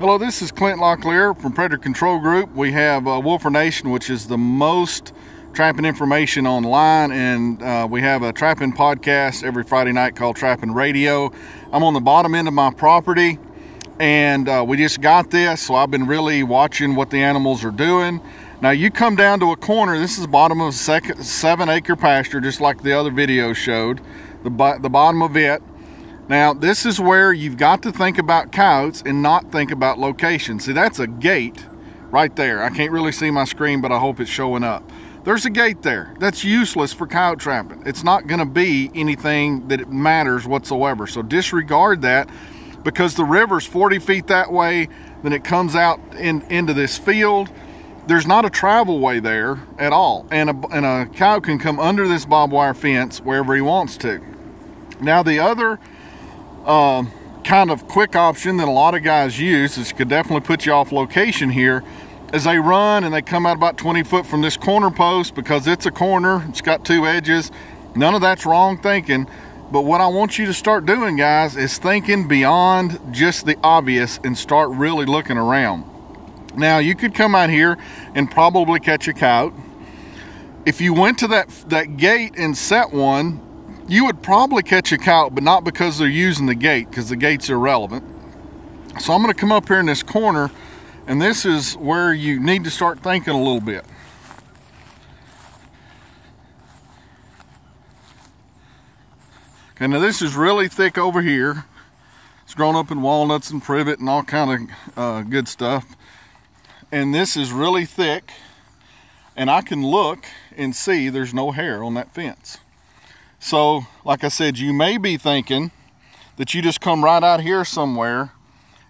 Hello, this is Clint Locklear from Predator Control Group. We have Wolfer Nation, which is the most trapping information online, and we have a trapping podcast every Friday night called Trapping Radio. I'm on the bottom end of my property, and we just got this, so I've been really watching what the animals are doing. Now you come down to a corner. This is the bottom of a 7-acre pasture, just like the other video showed, the bottom of it. Now this is where you've got to think about coyotes and not think about location. See, that's a gate right there. I can't really see my screen, but I hope it's showing up. There's a gate there. That's useless for coyote trapping. It's not going to be anything that it matters whatsoever. So disregard that, because the river's 40 feet that way, then it comes out into this field. There's not a travel way there at all, and a coyote can come under this barbed wire fence wherever he wants to. Now the other kind of quick option that a lot of guys use, this could definitely put you off location here, is they run and they come out about 20 foot from this corner post because it's a corner, it's got two edges. None of that's wrong thinking, but what I want you to start doing, guys, is thinking beyond just the obvious and start really looking around. Now you could come out here and probably catch a coyote. If you went to that gate and set one, you would probably catch a coyote, but not because they're using the gate, because the gate's irrelevant. So I'm going to come up here in this corner, and this is where you need to start thinking a little bit. Okay, now this is really thick over here. It's grown up in walnuts and privet and all kind of good stuff. And this is really thick, and I can look and see there's no hair on that fence. So, like I said, you may be thinking that you just come right out here somewhere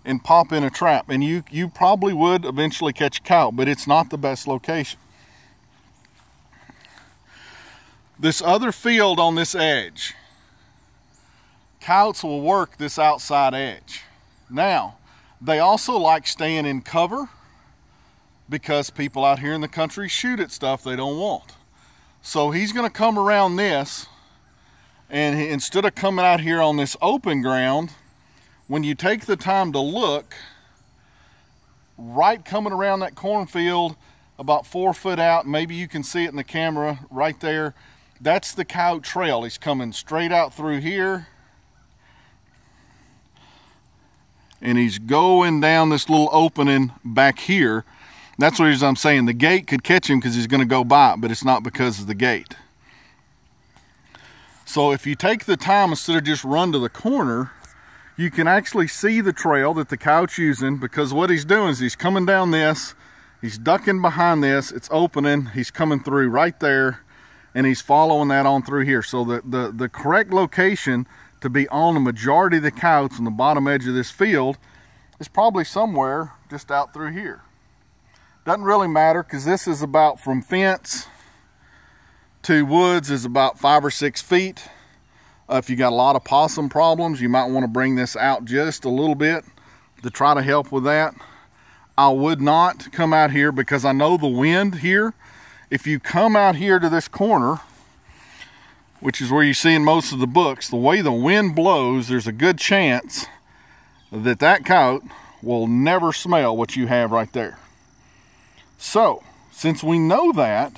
and pop in a trap, and you probably would eventually catch a coyote, but it's not the best location. This other field on this edge, coyotes will work this outside edge. Now, they also like staying in cover because people out here in the country shoot at stuff they don't want. So he's going to come around this, and instead of coming out here on this open ground, when you take the time to look, right coming around that cornfield about 4 foot out, maybe you can see it in the camera right there, that's the coyote trail. He's coming straight out through here, and he's going down this little opening back here. That's the reason I'm saying the gate could catch him, because he's going to go by it, but it's not because of the gate. So if you take the time, instead of just run to the corner, you can actually see the trail that the coyote's using, because what he's doing is he's coming down this, he's ducking behind this, it's opening, he's coming through right there, and he's following that on through here. So the correct location to be on the majority of the coyotes on the bottom edge of this field is probably somewhere just out through here. Doesn't really matter, because this is about, from fence to woods is about 5 or 6 feet. If you got a lot of possum problems, you might want to bring this out just a little bit to try to help with that. I would not come out here, because I know the wind here. If you come out here to this corner, which is where you see in most of the books, the way the wind blows, there's a good chance that that coyote will never smell what you have right there. So, since we know that,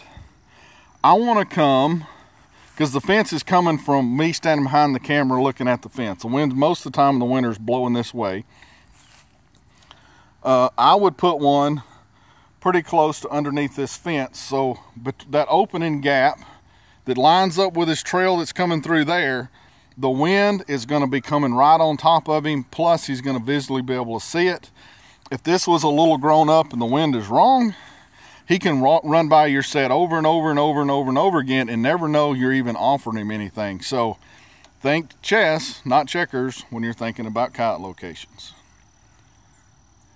I want to come, because the fence is coming from me standing behind the camera looking at the fence. The wind, most of the time in the winter, is blowing this way. I would put one pretty close to underneath this fence, so but that opening gap that lines up with his trail that's coming through there, the wind is going to be coming right on top of him, plus he's going to visually be able to see it. If this was a little grown up and the wind is wrong, he can run by your set over and over and over and over and over again and never know you're even offering him anything. So think chess, not checkers, when you're thinking about coyote locations.